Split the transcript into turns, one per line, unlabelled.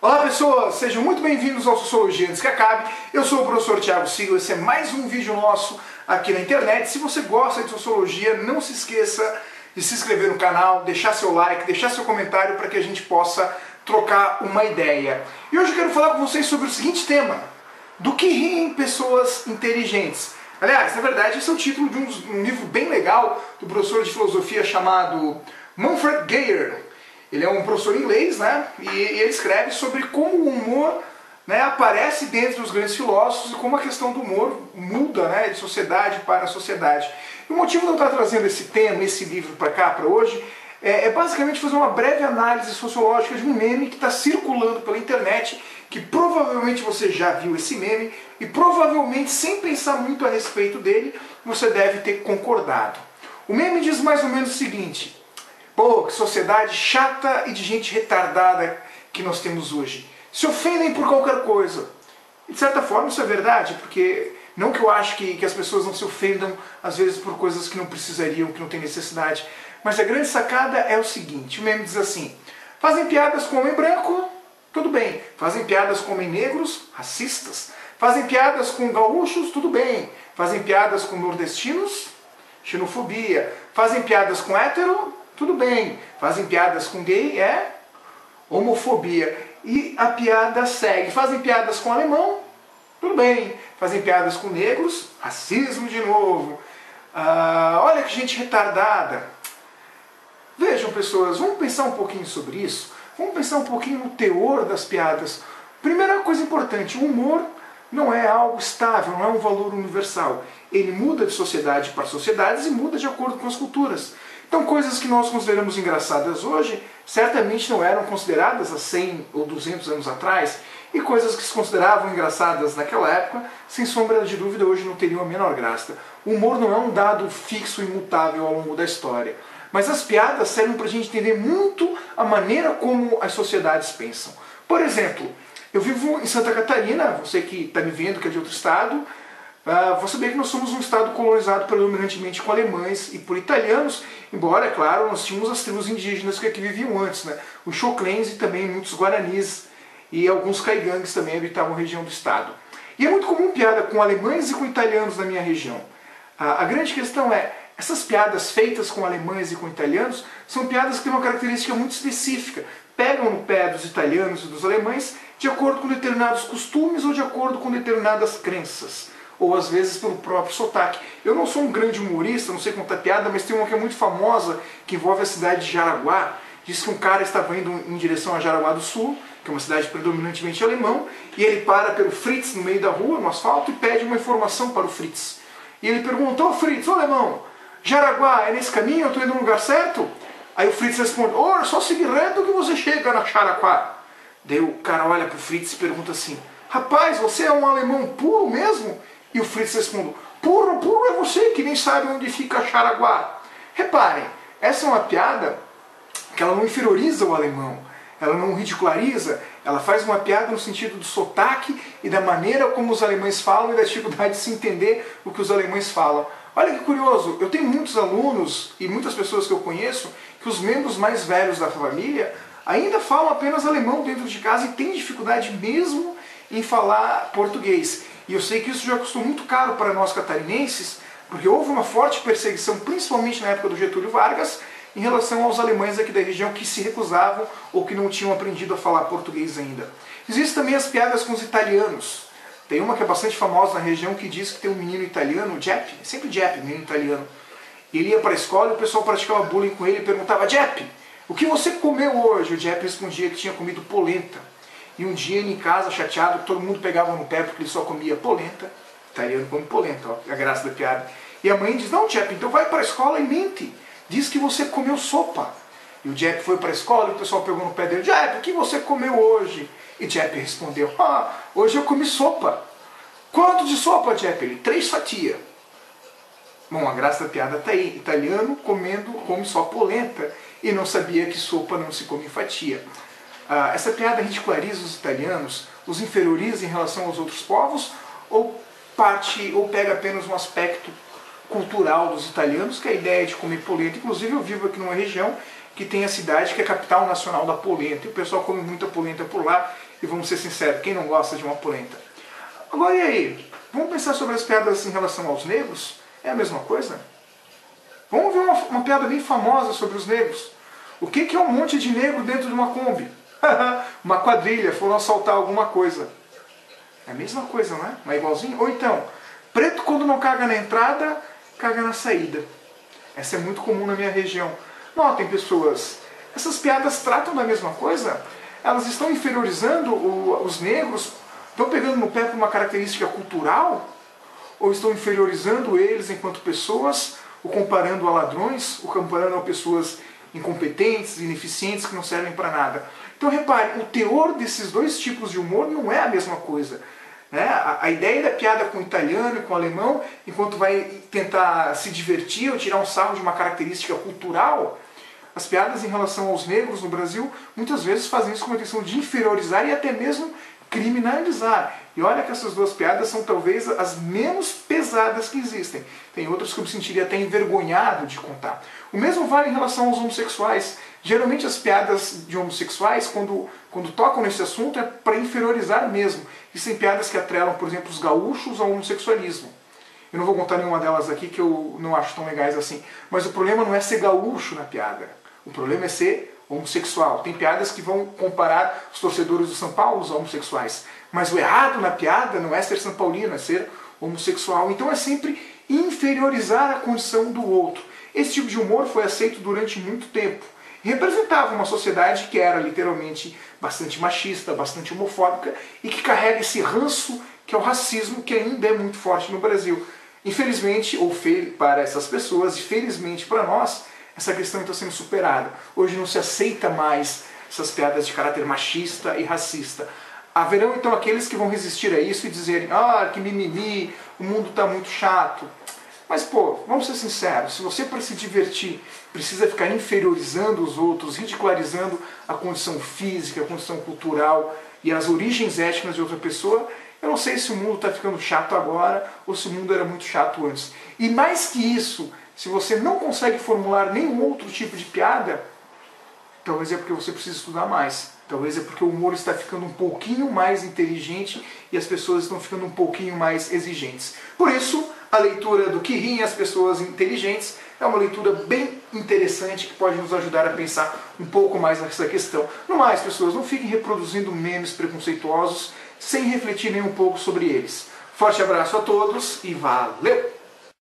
Olá pessoas, sejam muito bem-vindos ao Sociologia Antes que Acabe. Eu sou o professor Thiago Sigla, esse é mais um vídeo nosso aqui na internet. Se você gosta de Sociologia, não se esqueça de se inscrever no canal, deixar seu like, deixar seu comentário para que a gente possa trocar uma ideia. E hoje eu quero falar com vocês sobre o seguinte tema: do que riem pessoas inteligentes. Aliás, na verdade, esse é o título de um livro bem legal do professor de filosofia chamado Manfred Geyer. Ele é um professor inglês, né? E ele escreve sobre como o humor, né, aparece dentro dos grandes filósofos e como a questão do humor muda, né, de sociedade para sociedade. E o motivo de eu estar trazendo esse tema, esse livro para cá, para hoje, é basicamente fazer uma breve análise sociológica de um meme que está circulando pela internet, que provavelmente você já viu esse meme e provavelmente, sem pensar muito a respeito dele, você deve ter concordado. O meme diz mais ou menos o seguinte: pô, que sociedade chata e de gente retardada que nós temos hoje. Se ofendem por qualquer coisa. E de certa forma isso é verdade, porque não que eu acho que as pessoas não se ofendam às vezes por coisas que não precisariam, que não tem necessidade. Mas a grande sacada é o seguinte: o meme diz assim: fazem piadas com homem branco, tudo bem. Fazem piadas com homem negros, racistas. Fazem piadas com gaúchos, tudo bem. Fazem piadas com nordestinos, xenofobia. Fazem piadas com hétero, tudo bem. Fazem piadas com gay, é homofobia. E a piada segue. Fazem piadas com alemão, tudo bem. Fazem piadas com negros, racismo de novo. Olha que gente retardada. Vejam, pessoas, vamos pensar um pouquinho sobre isso. Vamos pensar um pouquinho no teor das piadas. Primeira coisa importante: o humor não é algo estável, não é um valor universal. Ele muda de sociedade para sociedades e muda de acordo com as culturas. Então, coisas que nós consideramos engraçadas hoje, certamente não eram consideradas há 100 ou 200 anos atrás, e coisas que se consideravam engraçadas naquela época, sem sombra de dúvida, hoje não teriam a menor graça. O humor não é um dado fixo e imutável ao longo da história, mas as piadas servem para a gente entender muito a maneira como as sociedades pensam. Por exemplo, eu vivo em Santa Catarina, você que está me vendo, que é de outro estado, vou saber que nós somos um estado colonizado predominantemente com alemães e por italianos, embora, é claro, nós tínhamos as tribos indígenas que aqui viviam antes, né? Os Choclens e também muitos Guaranis e alguns Caigangues também habitavam a região do estado. E é muito comum piada com alemães e com italianos na minha região. A grande questão é: essas piadas feitas com alemães e com italianos são piadas que têm uma característica muito específica. Pegam no pé dos italianos e dos alemães de acordo com determinados costumes ou de acordo com determinadas crenças, ou às vezes pelo próprio sotaque. Eu não sou um grande humorista, não sei contar piada, mas tem uma que é muito famosa, que envolve a cidade de Jaraguá. Diz que um cara estava indo em direção a Jaraguá do Sul, que é uma cidade predominantemente alemã, e ele para pelo Fritz no meio da rua, no asfalto, e pede uma informação para o Fritz. E ele perguntou: Fritz, ô alemão, Jaraguá é nesse caminho? Eu estou indo no lugar certo? Aí o Fritz responde: é só seguir reto que você chega na Jaraguá. Daí o cara olha para o Fritz e pergunta assim: rapaz, você é um alemão puro mesmo? E o Fritz responde: puro é você que nem sabe onde fica Jaraguá. Reparem, essa é uma piada que ela não inferioriza o alemão, ela não ridiculariza, ela faz uma piada no sentido do sotaque e da maneira como os alemães falam e da dificuldade de se entender o que os alemães falam. Olha que curioso, eu tenho muitos alunos e muitas pessoas que eu conheço que os membros mais velhos da família ainda falam apenas alemão dentro de casa e têm dificuldade mesmo em falar português. E eu sei que isso já custou muito caro para nós catarinenses, porque houve uma forte perseguição, principalmente na época do Getúlio Vargas, em relação aos alemães aqui da região que se recusavam ou que não tinham aprendido a falar português ainda. Existem também as piadas com os italianos. Tem uma que é bastante famosa na região que diz que tem um menino italiano, o Jeppe, sempre Jeppe, menino italiano. E ele ia para a escola e o pessoal praticava bullying com ele e perguntava: Jeppe, o que você comeu hoje? O Jeppe respondia que tinha comido polenta. E um dia ele em casa, chateado, todo mundo pegava no pé porque ele só comia polenta. O italiano come polenta, ó, a graça da piada. E a mãe diz: não, Jeppe, então vai para a escola e mente. Diz que você comeu sopa. E o Jeppe foi para a escola e o pessoal pegou no pé dele: Jeppe, o que você comeu hoje? E Jeppe respondeu: hoje eu comi sopa. Quanto de sopa, Jeppe? Ele: 3 fatias. Bom, a graça da piada está aí. Italiano come só polenta e não sabia que sopa não se come em fatia. Essa piada ridiculariza os italianos, os inferioriza em relação aos outros povos, ou pega apenas um aspecto cultural dos italianos, que é a ideia de comer polenta. Inclusive eu vivo aqui numa região que tem a cidade que é a capital nacional da polenta, e o pessoal come muita polenta por lá, E vamos ser sinceros, quem não gosta de uma polenta? Agora e aí? Vamos pensar sobre as piadas em relação aos negros? É a mesma coisa? Vamos ver uma piada bem famosa sobre os negros. O que é um monte de negro dentro de uma Kombi? Uma quadrilha, foram assaltar alguma coisa. É a mesma coisa, não é? Não é igualzinho? Ou então, preto quando não caga na entrada, caga na saída. Essa é muito comum na minha região. Notem, pessoas, essas piadas tratam da mesma coisa? Elas estão inferiorizando os negros? Estão pegando no pé por uma característica cultural? Ou estão inferiorizando eles enquanto pessoas, o comparando a ladrões, o comparando a pessoas incompetentes, ineficientes, que não servem para nada? Então repare, o teor desses dois tipos de humor não é a mesma coisa. Né? A ideia da piada com o italiano e com o alemão, enquanto vai tentar se divertir ou tirar um sarro de uma característica cultural, as piadas em relação aos negros no Brasil muitas vezes fazem isso com a intenção de inferiorizar e até mesmo criminalizar. E olha que essas duas piadas são talvez as menos pesadas que existem. Tem outras que eu me sentiria até envergonhado de contar. O mesmo vale em relação aos homossexuais. Geralmente as piadas de homossexuais, quando tocam nesse assunto, é para inferiorizar mesmo. Existem piadas que atrelam, por exemplo, os gaúchos ao homossexualismo. Eu não vou contar nenhuma delas aqui que eu não acho tão legais assim. Mas o problema não é ser gaúcho na piada. O problema é ser homossexual. Tem piadas que vão comparar os torcedores do São Paulo aos homossexuais. Mas o errado na piada não é ser São Paulino, é ser homossexual. Então é sempre inferiorizar a condição do outro. Esse tipo de humor foi aceito durante muito tempo. E representava uma sociedade que era literalmente bastante machista, bastante homofóbica e que carrega esse ranço que é o racismo, que ainda é muito forte no Brasil. Infelizmente, ou para essas pessoas, e felizmente para nós, essa questão está sendo superada. Hoje não se aceita mais essas piadas de caráter machista e racista. Haverão então aqueles que vão resistir a isso e dizerem: ah, que mimimi, o mundo está muito chato. Mas pô, vamos ser sinceros, se você para se divertir precisa ficar inferiorizando os outros, ridicularizando a condição física, a condição cultural e as origens étnicas de outra pessoa, eu não sei se o mundo está ficando chato agora ou se o mundo era muito chato antes. E mais que isso, se você não consegue formular nenhum outro tipo de piada, talvez é porque você precisa estudar mais. Talvez é porque o humor está ficando um pouquinho mais inteligente e as pessoas estão ficando um pouquinho mais exigentes. Por isso, a leitura do Que Riem as Pessoas Inteligentes é uma leitura bem interessante que pode nos ajudar a pensar um pouco mais nessa questão. No mais, pessoas, não fiquem reproduzindo memes preconceituosos sem refletir nem um pouco sobre eles. Forte abraço a todos e valeu!